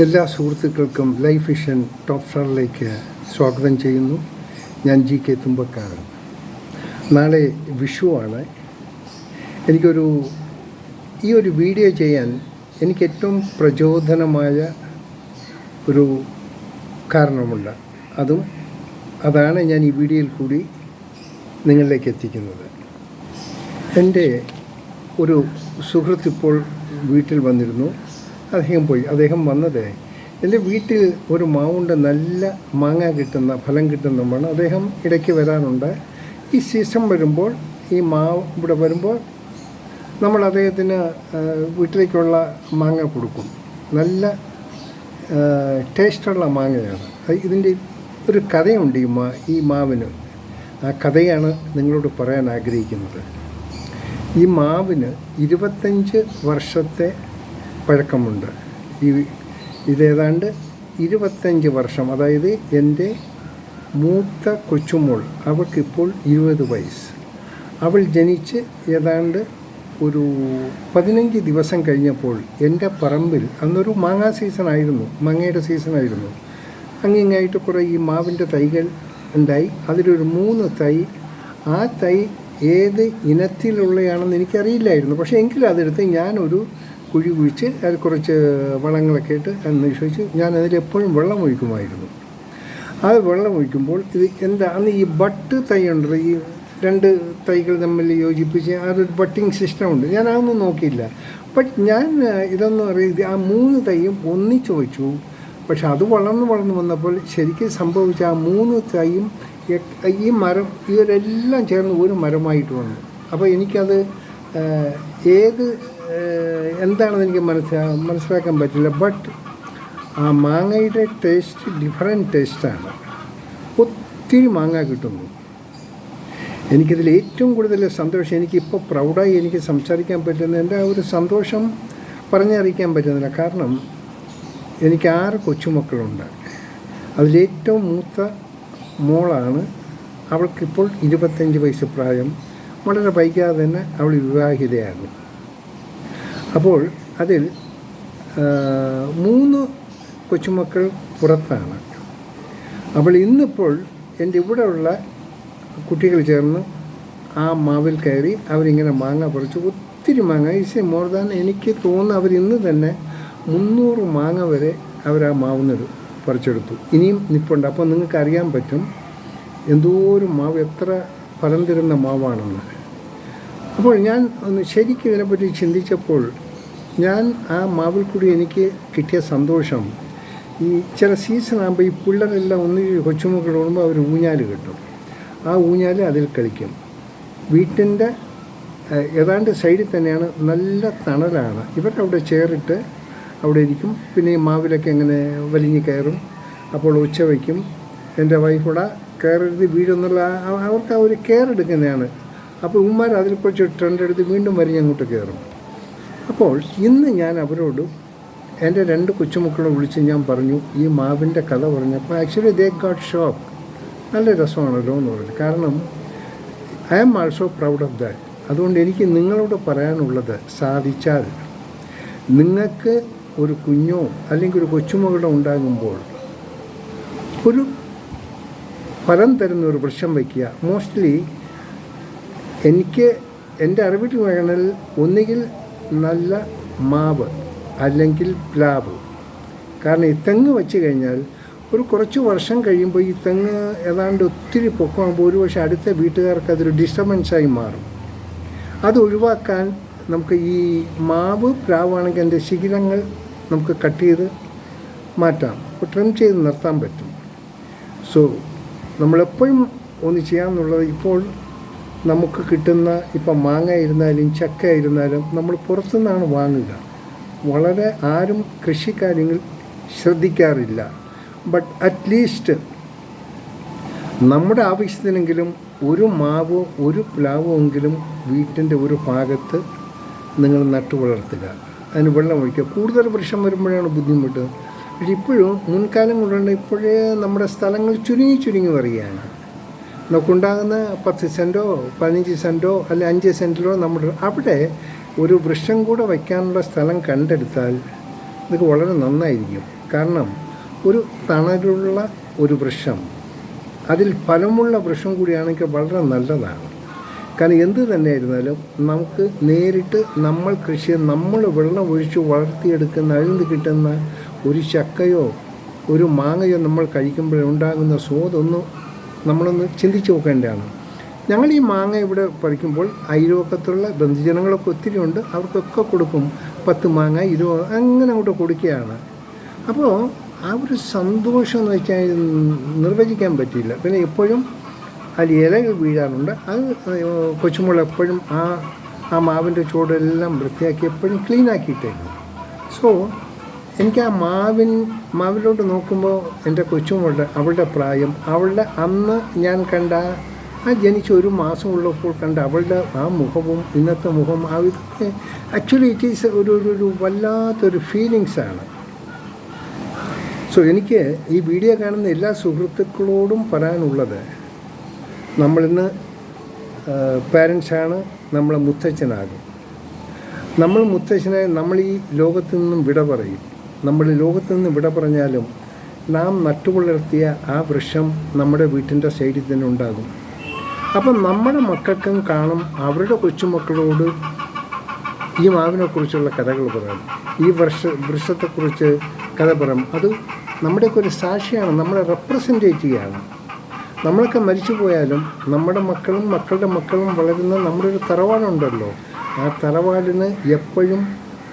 എല്ലാ സുഹൃത്തുക്കൾക്കും life vision top സ്റ്റാറിലേക്ക് സ്വാഗതം ചെയ്യുന്നു. ഞാൻ GK തുമ്പക്കാരൻ. നാളെ വിഷുവാണ്. ഈ ഒരു വീഡിയോ ചെയ്യാൻ എനിക്ക് ഏറ്റവും പ്രചോദനമായ ഒരു കാരണമുണ്ട്. അതാണ് ഞാൻ ഈ വീഡിയോയിൽ കൂടി നിങ്ങളിലേക്ക് എത്തിക്കുന്നത്. എൻ്റെ ഒരു സുഹൃത്ത് ഇപ്പോൾ വീട്ടിൽ വന്നിരുന്നു. അദ്ദേഹം വന്നത് എൻ്റെ വീട്ടിൽ ഒരു മാവുണ്ട്, നല്ല മാങ്ങ കിട്ടുന്ന, ഫലം കിട്ടുന്ന മണ്ണ്. അദ്ദേഹം ഇടയ്ക്ക് വരാറുണ്ട്. ഈ സീസൺ വരുമ്പോൾ, ഈ മാവ് ഇവിടെ വരുമ്പോൾ നമ്മൾ അദ്ദേഹത്തിന് വീട്ടിലേക്കുള്ള മാങ്ങ കൊടുക്കും. നല്ല ടേസ്റ്റുള്ള മാങ്ങയാണ്. ഇതിൻ്റെ ഒരു കഥയുണ്ട് ഈ മാവിന്. ആ കഥയാണ് നിങ്ങളോട് പറയാൻ ആഗ്രഹിക്കുന്നത്. ഈ മാവിന് 25 വർഷത്തെ പഴക്കമുണ്ട്. ഇതേതാണ്ട് 25 വർഷം. അതായത് എൻ്റെ മൂത്ത കൊച്ചുമോൾ, അവൾക്കിപ്പോൾ 20 വയസ്സ്. അവൾ ജനിച്ച് ഏതാണ്ട് ഒരു 15 ദിവസം കഴിഞ്ഞപ്പോൾ എൻ്റെ പറമ്പിൽ, അന്നൊരു മാങ്ങയുടെ സീസണായിരുന്നു. അങ്ങിങ്ങായിട്ട് കുറേ ഈ മാവിൻ്റെ തൈകൾ ഉണ്ടായി. അതിലൊരു 3 തൈ, ആ തൈ ഏത് ഇനത്തിലുള്ളതാണെന്ന് എനിക്കറിയില്ലായിരുന്നു. പക്ഷേ എങ്കിലും അതെടുത്ത് ഞാനൊരു കുഴി കുഴിച്ച് അത് കുറച്ച് വളങ്ങളൊക്കെ ഇട്ട് അന്വേഷിച്ച് ഞാൻ അതിലെപ്പോഴും വെള്ളം ഒഴിക്കുമായിരുന്നു. അത് വെള്ളം ഒഴിക്കുമ്പോൾ അന്ന് ഈ ബട്ട് തൈ ഉണ്ടല്ലോ, ഈ 2 തൈകൾ തമ്മിൽ യോജിപ്പിച്ച് അതൊരു ബട്ടിങ് സിസ്റ്റം ഉണ്ട്. ഞാൻ അതൊന്നും നോക്കിയില്ല. ഞാൻ ഇതൊന്നും അറിയില്ല. ആ 3 തൈയും ഒന്നിച്ച് വെച്ചു. പക്ഷെ അത് വളർന്നു വന്നപ്പോൾ ശരിക്കും സംഭവിച്ച ആ 3 തൈയും ഈ മരം, ഇവരെല്ലാം ചേർന്ന് ഒരു മരമായിട്ട് വന്നു. അപ്പോൾ എനിക്കത് എന്താണെന്ന് എനിക്ക് മനസ്സിലാക്കാൻ പറ്റില്ല. ബട്ട് ആ മാങ്ങയുടെ ടേസ്റ്റ് ഡിഫറെൻറ്റ് ടേസ്റ്റാണ്. ഒത്തിരി മാങ്ങ കിട്ടുന്നു. എനിക്കിതിൽ ഏറ്റവും കൂടുതൽ സന്തോഷം, എനിക്കിപ്പോൾ പ്രൗഡായി എനിക്ക് സംസാരിക്കാൻ പറ്റുന്ന എൻ്റെ ആ ഒരു സന്തോഷം പറഞ്ഞറിയിക്കാൻ പറ്റുന്നില്ല. കാരണം എനിക്ക് 6 കൊച്ചുമക്കളുണ്ട്. അതിലേറ്റവും മൂത്ത മോളാണ്. അവൾക്കിപ്പോൾ 25 വയസ്സ് പ്രായം. വളരെ വൈകാതെ തന്നെ അവൾ വിവാഹിതയാണ്. അപ്പോൾ അതിൽ 3 കൊച്ചുമക്കൾ പുറത്താണ്. അപ്പോൾ ഇന്നിപ്പോൾ എൻ്റെ ഇവിടെയുള്ള കുട്ടികൾ ചേർന്ന് ആ മാവിൽ കയറി അവരിങ്ങനെ മാങ്ങ പറിച്ചു. ഒത്തിരി മാങ്ങ, മോർ ദാൻ, എനിക്ക് തോന്നുന്നു അവരിന്ന് തന്നെ 300 മാങ്ങ വരെ അവർ ആ മാവിനൊരു പറിച്ചെടുത്തു. ഇനിയും നിൽപ്പുണ്ട്. അപ്പോൾ നിങ്ങൾക്ക് അറിയാൻ പറ്റും എന്തോരം മാവ്, എത്ര ഫലം തരുന്ന മാവാണെന്ന്. അപ്പോൾ ഞാൻ ശരിക്കും ഇതിനെപ്പറ്റി ചിന്തിച്ചപ്പോൾ ആ മാവിൽ കൂടി എനിക്ക് കിട്ടിയ സന്തോഷം, ഈ ചില സീസണാകുമ്പോൾ ഈ പിള്ളേരെല്ലാം കൊച്ചുമക്കൾ ഓടുമ്പോൾ അവർ ഊഞ്ഞാൽ കിട്ടും. ആ ഊഞ്ഞാൽ അതിൽ കളിക്കും. വീട്ടിൻ്റെ ഏതാണ്ട് സൈഡിൽ തന്നെയാണ്, നല്ല തണലാണ്. ഇവരവിടെ ചേറിട്ട് അവിടെ ഇരിക്കും. പിന്നെ ഈ മാവിലൊക്കെ ഇങ്ങനെ വലിഞ്ഞ് കയറും. അപ്പോൾ ഉച്ച വയ്ക്കും. എൻ്റെ വൈഫൂടെ കയറെടുത്ത് വീടെന്നുള്ള അവർക്ക് ആ ഒരു കെയർ എടുക്കുന്നതാണ്. അപ്പോൾ ഉമ്മാർ അതിൽ കുറച്ച് ട്രെൻഡ് എടുത്ത് വീണ്ടും വരിഞ്ഞ് അങ്ങോട്ട് കയറും. അപ്പോൾ ഇന്ന് ഞാൻ അവരോട്, എൻ്റെ 2 കൊച്ചുമക്കളെ വിളിച്ച് ഞാൻ പറഞ്ഞു, ഈ മാവിൻ്റെ കഥ പറഞ്ഞപ്പോൾ ആക്ച്വലി ദേ ഗോട്ട് ഷോക്ക്. നല്ല രസമാണല്ലോ എന്ന് പറഞ്ഞു. കാരണം I am also proud of that. അതുകൊണ്ട് എനിക്ക് നിങ്ങളോട് പറയാനുള്ളത്, സാധിച്ചാൽ നിങ്ങൾക്ക് ഒരു കുഞ്ഞോ അല്ലെങ്കിൽ ഒരു കൊച്ചുമകളോ ഉണ്ടാകുമ്പോൾ ഒരു ഫലം തരുന്ന ഒരു വൃക്ഷം വയ്ക്കുക. മോസ്റ്റ്ലി എനിക്ക് എൻ്റെ അറിവിൽ വേണൽ ഒന്നുകിൽ നല്ല മാവ് അല്ലെങ്കിൽ പ്ലാവ്. കാരണം ഈ തെങ്ങ് വെച്ച് കഴിഞ്ഞാൽ കുറച്ച് വർഷം കഴിയുമ്പോൾ ഈ തെങ്ങ് ഏതാണ്ട് ഒത്തിരി പൊക്കമാകുമ്പോൾ ഒരുപക്ഷെ അടുത്ത വീട്ടുകാർക്ക് അതൊരു ഡിസ്റ്റർബൻസായി മാറും. അത് ഒഴിവാക്കാൻ നമുക്ക് ഈ മാവ്, പ്ലാവാണെങ്കിൽ അതിൻ്റെ ശിഖരങ്ങൾ നമുക്ക് കട്ട് ചെയ്ത് മാറ്റാം, ട്രിം ചെയ്ത് നിർത്താൻ പറ്റും. സോ നമ്മളെപ്പോഴും ഒന്ന് ചെയ്യാമെന്നുള്ളത്, ഇപ്പോൾ നമുക്ക് കിട്ടുന്ന ഇപ്പം മാങ്ങ ആയിരുന്നാലും ചക്ക ആയിരുന്നാലും നമ്മൾ പുറത്തുനിന്നാണ് വാങ്ങുക. വളരെ ആരും കൃഷിക്കാര്യങ്ങൾ ശ്രദ്ധിക്കാറില്ല. ബട്ട് അറ്റ്ലീസ്റ്റ് നമ്മുടെ ആവശ്യത്തിനെങ്കിലും ഒരു മാവോ ഒരു പ്ലാവോ എങ്കിലും വീട്ടിൻ്റെ ഒരു ഭാഗത്ത് നിങ്ങൾ നട്ടു വളർത്തുക. അതിന് വെള്ളം ഒഴിക്കുക. കൂടുതൽ വൃക്ഷം വരുമ്പോഴാണ് ബുദ്ധിമുട്ട്. പക്ഷെ ഇപ്പോഴും മുൻകാലം കൊണ്ടുണ്ട് ഇപ്പോഴേ നമ്മുടെ സ്ഥലങ്ങൾ ചുരുങ്ങി വരികയാണ്. നമുക്കുണ്ടാകുന്ന 10 സെൻറ്റോ 15 സെൻറ്റോ അല്ലെ 5 സെൻറ്റിലോ അവിടെ ഒരു വൃക്ഷം കൂടെ വയ്ക്കാനുള്ള സ്ഥലം കണ്ടെടുത്താൽ ഇതൊക്കെ വളരെ നന്നായിരിക്കും. കാരണം ഒരു തണലുള്ള ഒരു വൃക്ഷം, അതിൽ ഫലമുള്ള വൃക്ഷം കൂടിയാണെങ്കിൽ വളരെ നല്ലതാണ്. കാരണം എന്ത് തന്നെയായിരുന്നാലും നമുക്ക് നേരിട്ട് നമ്മൾ കൃഷി, നമ്മൾ വെള്ളം ഒഴിച്ച് വളർത്തിയെടുക്കുന്ന, അതിൽ നിന്ന് കിട്ടുന്ന ഒരു ചക്കയോ ഒരു മാങ്ങയോ നമ്മൾ കഴിക്കുമ്പോഴുണ്ടാകുന്ന സ്വാദൊന്ന് നമ്മളൊന്ന് ചിന്തിച്ച് നോക്കേണ്ടതാണ്. ഞങ്ങൾ ഈ മാങ്ങ ഇവിടെ പറിക്കുമ്പോൾ അയൽവക്കത്തുള്ള ബന്ധുജനങ്ങളൊക്കെ ഒത്തിരി ഉണ്ട്, അവർക്കൊക്കെ കൊടുക്കും. 10 മാങ്ങ 20 അങ്ങനെ അങ്ങോട്ട് കൊടുക്കുകയാണ്. അപ്പോൾ ആ ഒരു സന്തോഷം എന്ന് വെച്ചാൽ നിർവചിക്കാൻ പറ്റില്ല. പിന്നെ എപ്പോഴും അതിൽ ഇലകൾ വീഴാറുണ്ട്. അത് കൊച്ചുമോൾ എപ്പോഴും ആ മാവിൻ്റെ ചുവടെല്ലാം വൃത്തിയാക്കി എപ്പോഴും ക്ലീനാക്കിയിട്ടേക്കും. സോ എനിക്ക് ആ മാവിലോട്ട് നോക്കുമ്പോൾ എൻ്റെ കൊച്ചുമോളുടെ, അവളുടെ പ്രായം, അവളുടെ അന്ന് ഞാൻ കണ്ട ആ ജനിച്ച 1 മാസം ഉള്ളപ്പോൾ കണ്ട അവളുടെ ആ മുഖവും ഇന്നത്തെ മുഖം, ഇതൊക്കെ ആക്ച്വലി ഇറ്റ് ഈസ് ഒരു വല്ലാത്തൊരു ഫീലിങ്സാണ്. സോ എനിക്ക് ഈ വീഡിയോ കാണുന്ന എല്ലാ സുഹൃത്തുക്കളോടും പറയാനുള്ളത്, നമ്മളിന്ന് പാരൻസാണ്, നമ്മളെ മുത്തച്ഛനാകും. നമ്മൾ മുത്തച്ഛനായി നമ്മൾ ഈ ലോകത്തു നിന്നും വിട പറയും. നമ്മൾ ലോകത്തു നിന്ന് വിട പറഞ്ഞാലും നാം നട്ടുവളർത്തിയ ആ വൃക്ഷം നമ്മുടെ വീട്ടിൻ്റെ സൈഡിൽ തന്നെ ഉണ്ടാകും. അപ്പം നമ്മുടെ മക്കൾക്കും കാണും, അവരുടെ കൊച്ചുമക്കളോട് ഈ മാവിനെക്കുറിച്ചുള്ള കഥകൾ പറയാം, ഈ വൃക്ഷത്തെക്കുറിച്ച് കഥ പറയാം. അത് നമ്മുടെയൊക്കെ ഒരു സാക്ഷിയാണ്, നമ്മളെ റെപ്രസെൻറ്റേറ്റീവാണ്. നമ്മളൊക്കെ മരിച്ചു പോയാലും നമ്മുടെ മക്കളും മക്കളുടെ മക്കളും വളരുന്ന നമ്മുടെ ഒരു തറവാടുണ്ടല്ലോ, ആ തറവാടിന് എപ്പോഴും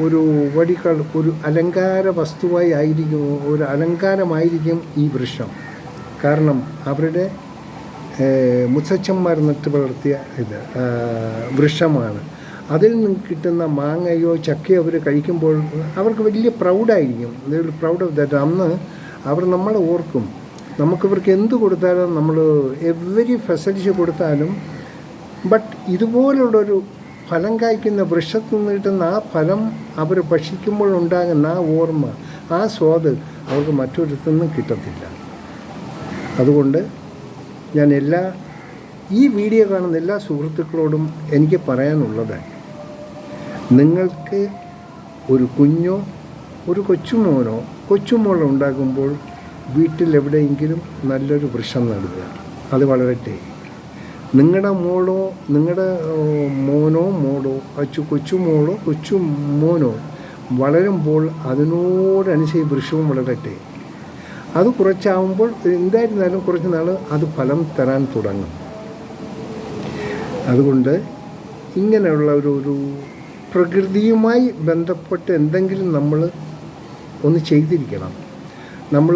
ഒരു ഒരു അലങ്കാര വസ്തുവായി ആയിരിക്കും, ഒരു അലങ്കാരമായിരിക്കും ഈ വൃക്ഷം. കാരണം അവരുടെ മുത്തച്ഛന്മാർ നട്ട് വളർത്തിയ വൃക്ഷമാണ്. അതിൽ നിന്ന് കിട്ടുന്ന മാങ്ങയോ ചക്കയോ അവർ കഴിക്കുമ്പോൾ അവർക്ക് വലിയ പ്രൗഡായിരിക്കും. Proud of that. അന്ന് അവർ നമ്മളെ ഓർക്കും. നമുക്കിവർക്ക് എന്ത് കൊടുത്താലും, നമ്മൾ എവരി ഫെസിലിറ്റി കൊടുത്താലും, ബട്ട് ഇതുപോലുള്ളൊരു ഫലം കായ്ക്കുന്ന വൃക്ഷത്തിൽ നിന്ന് കിട്ടുന്ന ആ ഫലം അവർ ഭക്ഷിക്കുമ്പോഴുണ്ടാകുന്ന ആ ഓർമ്മ, ആ സ്വാദ് അവർക്ക് മറ്റൊരിടത്തു നിന്നും കിട്ടത്തില്ല. അതുകൊണ്ട് ഞാൻ ഈ വീഡിയോ കാണുന്ന എല്ലാ സുഹൃത്തുക്കളോടും എനിക്ക് പറയാനുള്ളത്, നിങ്ങൾക്ക് ഒരു കുഞ്ഞോ ഒരു കൊച്ചുമോളോ ഉണ്ടാകുമ്പോൾ വീട്ടിലെവിടെയെങ്കിലും നല്ലൊരു വൃക്ഷം നടുക. അത് വളരട്ടെ. നിങ്ങളുടെ മോളോ നിങ്ങളുടെ മോനോ കൊച്ചുമോനോ വളരുമ്പോൾ അതിനോടനുസരിച്ച് വൃക്ഷവും വളരട്ടെ. അത് കുറച്ചാകുമ്പോൾ എന്തായിരുന്നാലും കുറച്ച് നാൾ അത് ഫലം തരാൻ തുടങ്ങും. അതുകൊണ്ട് ഇങ്ങനെയുള്ള ഒരു പ്രകൃതിയുമായി ബന്ധപ്പെട്ട് എന്തെങ്കിലും നമ്മൾ ഒന്ന് ചെയ്തിരിക്കണം. നമ്മൾ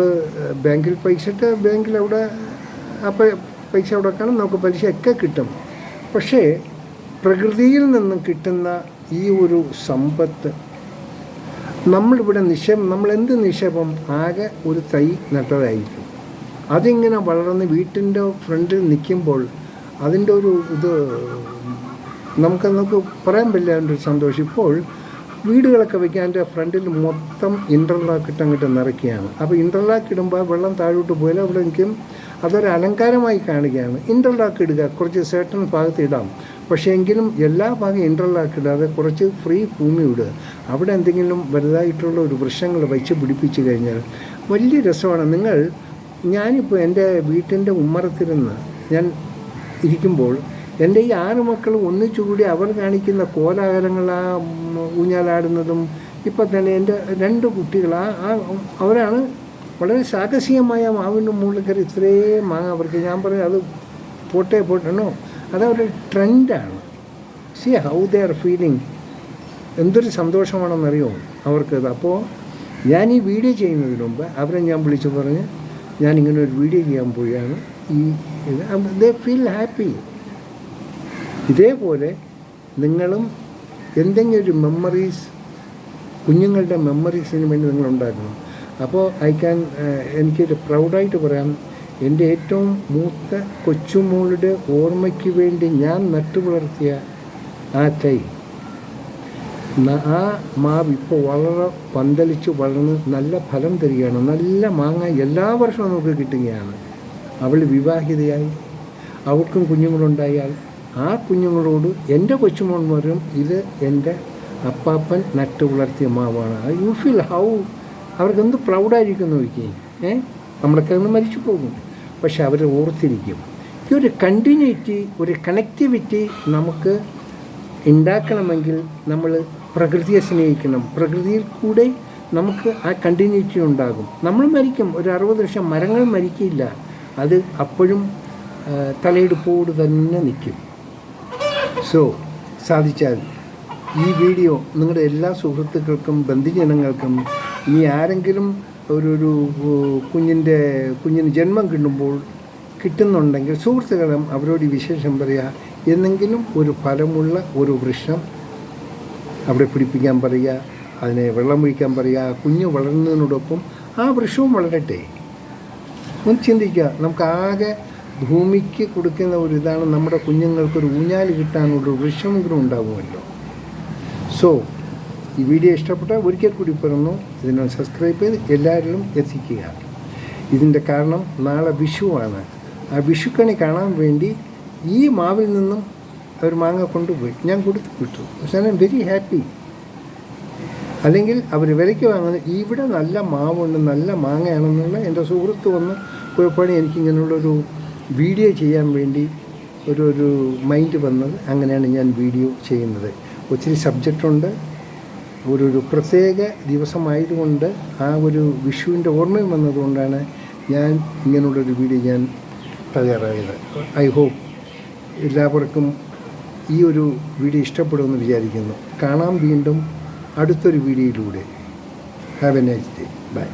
ബാങ്കിൽ പൈസ ഇട്ട് ബാങ്കിൽ അവിടെ പൈസ അവിടെ വെക്കണം, നമുക്ക് പലിശയൊക്കെ കിട്ടും. പക്ഷേ പ്രകൃതിയിൽ നിന്നും കിട്ടുന്ന ഈ ഒരു സമ്പത്ത് നമ്മളിവിടെ നമ്മളെന്ത് നിക്ഷേപം, ആകെ ഒരു തൈ നട്ടതായിരിക്കും. അതിങ്ങനെ വളർന്ന് വീട്ടിൻ്റെ ഫ്രണ്ടിൽ നിൽക്കുമ്പോൾ അതിൻ്റെ ഒരു നമുക്ക് പറയാൻ പറ്റില്ല അതിൻ്റെ ഒരു സന്തോഷം. ഇപ്പോൾ വീടുകളൊക്കെ വയ്ക്കാൻ എൻ്റെ ഫ്രണ്ടിൽ മൊത്തം ഇൻ്റർലോക്ക് അങ്ങോട്ട് നിറയ്ക്കുകയാണ്. അപ്പോൾ ഇൻ്റർലോക്ക് ഇടുമ്പോൾ വെള്ളം താഴോട്ട് പോയാൽ അവിടെ നിൽക്കും. അതൊരു അലങ്കാരമായി കാണുകയാണ്. ഇൻ്റർലോക്ക് ഇടുക, കുറച്ച് സേർട്ടൺ ഭാഗത്ത് ഇടാം, പക്ഷേ എങ്കിലും എല്ലാ ഭാഗം ഇൻ്റർലോക്ക് ഇടാതെ കുറച്ച് ഫ്രീ ഭൂമി ഇടുക. അവിടെ എന്തെങ്കിലും വലുതായിട്ടുള്ള ഒരു വൃക്ഷങ്ങൾ വെച്ച് പിടിപ്പിച്ച് കഴിഞ്ഞാൽ വലിയ രസമാണ്. ഞാനിപ്പോൾ എൻ്റെ വീട്ടിൻ്റെ ഉമ്മറത്തിരുന്ന് ഞാൻ ഇരിക്കുമ്പോൾ എൻ്റെ ഈ 6 മക്കളും ഒന്നിച്ചുകൂടി അവർ കാണിക്കുന്ന കോലാഹലങ്ങൾ, ആ ഊഞ്ഞാലാടുന്നതും, ഇപ്പം തന്നെ എൻ്റെ 2 കുട്ടികൾ അവരാണ് വളരെ സാഹസികമായ മാവിൻ്റെ മുകളിൽ കയറി ഇത്രയും മാങ്ങ അവർക്ക്. ഞാൻ പറയും അത് പോട്ടെന്നോ, അതവരുടെ ട്രെൻഡാണ്. See how they are feeling. എന്തൊരു സന്തോഷമാണെന്നറിയോ അവർക്കത്. അപ്പോൾ ഞാൻ ഈ വീഡിയോ ചെയ്യുന്നതിന് മുമ്പ് അവരെ ഞാൻ വിളിച്ചു പറഞ്ഞ് ഞാനിങ്ങനെ ഒരു വീഡിയോ ചെയ്യാൻ പോവുകയാണ്. They feel happy. ഇതേപോലെ നിങ്ങളും എന്തെങ്കിലും ഒരു മെമ്മറീസ്, കുഞ്ഞുങ്ങളുടെ മെമ്മറീസിന് വേണ്ടി നിങ്ങളുണ്ടാക്കണം. അപ്പോൾ എനിക്കൊരു പ്രൗഡായിട്ട് പറയാം, എൻ്റെ ഏറ്റവും മൂത്ത കൊച്ചുമോളുടെ ഓർമ്മയ്ക്ക് വേണ്ടി ഞാൻ നട്ടുവളർത്തിയ ആ തൈ, ആ മാവ് ഇപ്പോൾ വളരെ പന്തലിച്ച് വളർന്ന് നല്ല ഫലം തരികയാണ്. നല്ല മാങ്ങ എല്ലാ വർഷവും നമുക്ക് കിട്ടുകയാണ്. അവൾ വിവാഹിതയായി, അവൾക്കും കുഞ്ഞുങ്ങളുണ്ടായാൽ ആ കുഞ്ഞുങ്ങളോട് എൻ്റെ കൊച്ചുമോൻ പറയും, ഇത് എൻ്റെ അപ്പാപ്പൻ നട്ട് വളർത്തിയ മാവാണ്. യു ഫീൽ ഹൗ അവർക്ക് എന്ത് പ്രൗഡായിരിക്കും നോക്കി. നമ്മളൊക്കെ ഒന്ന് മരിച്ചു പോകും, പക്ഷെ അവർ ഓർത്തിരിക്കും. ഈ ഒരു കണ്ടിന്യൂറ്റി, ഒരു കണക്റ്റിവിറ്റി നമുക്ക് ഉണ്ടാക്കണമെങ്കിൽ നമ്മൾ പ്രകൃതിയെ സ്നേഹിക്കണം. പ്രകൃതിയിൽ കൂടെ നമുക്ക് ആ കണ്ടിന്യൂറ്റി ഉണ്ടാകും. നമ്മൾ മരിക്കും, ഒരു 60 വർഷം മരങ്ങൾ മരിക്കില്ല, അത് അപ്പോഴും തലയെടുപ്പോട് തന്നെ നിൽക്കും. സോ സാധിച്ചാൽ ഈ വീഡിയോ നിങ്ങളുടെ എല്ലാ സുഹൃത്തുക്കൾക്കും ബന്ധുജനങ്ങൾക്കും, ഇനി ആരെങ്കിലും ഒരു കുഞ്ഞിന് ജന്മം കിട്ടുന്നുണ്ടെങ്കിൽ സുഹൃത്തുക്കളും അവരോട് ഈ വിശേഷം പറയുക. എന്നെങ്കിലും ഒരു ഫലമുള്ള ഒരു വൃക്ഷം അവിടെ പിടിപ്പിക്കാൻ പറയുക, അതിനെ വെള്ളം ഒഴിക്കാൻ പറയുക. കുഞ്ഞ് വളരുന്നതിനോടൊപ്പം ആ വൃക്ഷവും വളരട്ടെ. ഒന്ന് ചിന്തിക്കുക, നമുക്കാകെ ഭൂമിക്ക് കൊടുക്കുന്ന ഒരു ഇതാണ് നമ്മുടെ കുഞ്ഞുങ്ങൾക്കൊരു ഊഞ്ഞാൽ കിട്ടാനുള്ളൊരു വൃക്ഷമെങ്കിലും ഉണ്ടാകുമല്ലോ. സോ ഈ വീഡിയോ ഇഷ്ടപ്പെട്ടാൽ ഒരിക്കൽ കൂടി പറഞ്ഞു ഇതിനെ സബ്സ്ക്രൈബ് ചെയ്ത് എല്ലാവരിലും എത്തിക്കുക. ഇതിൻ്റെ കാരണം നാളെ വിഷുവാണ്. ആ വിഷുക്കണി കാണാൻ വേണ്ടി ഈ മാവിൽ നിന്നും ഒരു മാങ്ങ കൊണ്ടുപോയി ഞാൻ കൊടുത്തു വിട്ടു. പക്ഷേ ഐ എം വെരി ഹാപ്പി. അല്ലെങ്കിൽ അവർ വിലയ്ക്ക് വാങ്ങുന്നത് ഇവിടെ നല്ല മാവുണ്ട്, നല്ല മാങ്ങയാണെന്നുള്ള എൻ്റെ സുഹൃത്ത് വന്ന് പോയപ്പോഴാണ് എനിക്കിങ്ങനെയുള്ളൊരു വീഡിയോ ചെയ്യാൻ വേണ്ടി ഒരു മൈൻഡ് വന്നത്. അങ്ങനെയാണ് ഞാൻ വീഡിയോ ചെയ്യുന്നത്. ഒത്തിരി സബ്ജക്റ്റുണ്ട്. ഒരു പ്രത്യേക ദിവസമായതുകൊണ്ട് ആ ഒരു വിഷുവിൻ്റെ ഓർമ്മയും വന്നതുകൊണ്ടാണ് ഞാൻ ഇങ്ങനെയുള്ളൊരു വീഡിയോ ഞാൻ തയ്യാറായത്. ഐ ഹോപ്പ് എല്ലാവർക്കും ഈ ഒരു വീഡിയോ ഇഷ്ടപ്പെടുമെന്ന് വിചാരിക്കുന്നു. കാണാം വീണ്ടും അടുത്തൊരു വീഡിയോയിലൂടെ. Have a nice day. By.